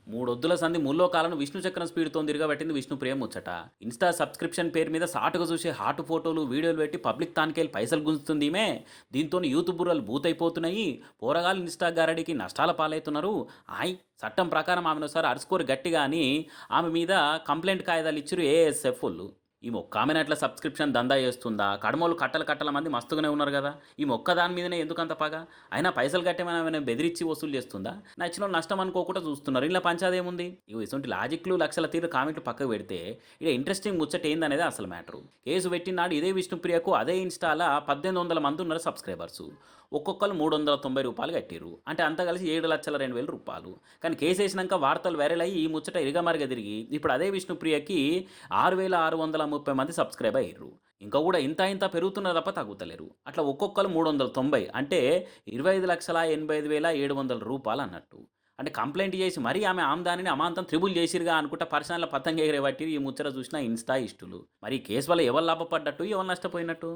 మూడొద్దుల సంధి ముల్లోకాలను విష్ణు చక్రం స్పీడ్తో తిరగబట్టింది విష్ణుప్రియ ముచ్చట. ఇన్స్టా సబ్స్క్రిప్షన్ పేరు మీద సాటుగా చూసే హాటు ఫోటోలు వీడియోలు పెట్టి పబ్లిక్ తానికెళ్ళి పైసలు గుంజుతుంది ఈమె. దీంతో యూట్యూబ్ బుర్రలు బూతైపోతున్నాయి. పోరగాళ్ళు ఇన్స్టా గారడికి నష్టాల పాలవుతున్నారు. చట్టం ప్రకారం ఆమెను ఒకసారి అరుచుకోరు గట్టిగా అని ఆమె మీద కంప్లైంట్ కాయిదాలు ఇచ్చిరు ఏఎస్ఎఫ్లు. ఈ మొక్క ఆమెను అట్లా సబ్స్క్రిప్షన్ దందా చేస్తుందా? కడమోలు కట్టల కట్టల మంది మస్తుగానే ఉన్నారు కదా, ఈ మొక్క దాని మీదనే ఎందుకంత పగ? అయినా పైసలు కట్టేమైనా ఆమెను బెదిరించి వసూలు చేస్తుందా? నచ్చిన నష్టం అనుకోకుండా చూస్తున్నారు. ఇలా పంచాదేముంది? ఇవి ఇటువంటి లాజిక్లు లక్షల తీరు కామెంట్లు పక్కకు పెడితే ఇక ఇంట్రెస్టింగ్ ముచ్చట ఏందనేది అసలు మ్యాటరు. కేసు పెట్టినాడు ఇదే విష్ణుప్రియకు అదే ఇన్స్టాలో 1800 మంది ఉన్నారు సబ్స్క్రైబర్స్. ఒక్కొక్కరు రూ. 390 కట్టిరు. అంటే అంతా కలిసి 7,02,000 రూపాయలు. కానీ కేసు వేసినాక వార్తలు వైరల్ అయ్యి ఈ ముచ్చట ఇరగమరిగా తిరిగి ఇప్పుడు అదే విష్ణుప్రియకి 6,630 మంది సబ్స్క్రైబ్ అయ్యారు. ఇంకా కూడా ఇంత ఇంత పెరుగుతున్నారు తప్ప తగ్గుతలేరు. అట్లా ఒక్కొక్కరు 390 అంటే 25,85,700 రూపాయలు అన్నట్టు. అంటే కంప్లైంట్ చేసి మరీ ఆమె ఆమ్దానిని అమాంతం త్రిబుల్ చేసిరుగా అనుకుంటా పర్సనల్ పతంగ ఎగిరేబట్టి ఈ ముచ్చట చూసిన ఇన్స్టా ఇష్టులు. మరి ఈ కేసు వల్ల ఎవరు లాభపడ్డట్టు ఎవరు నష్టపోయినట్టు?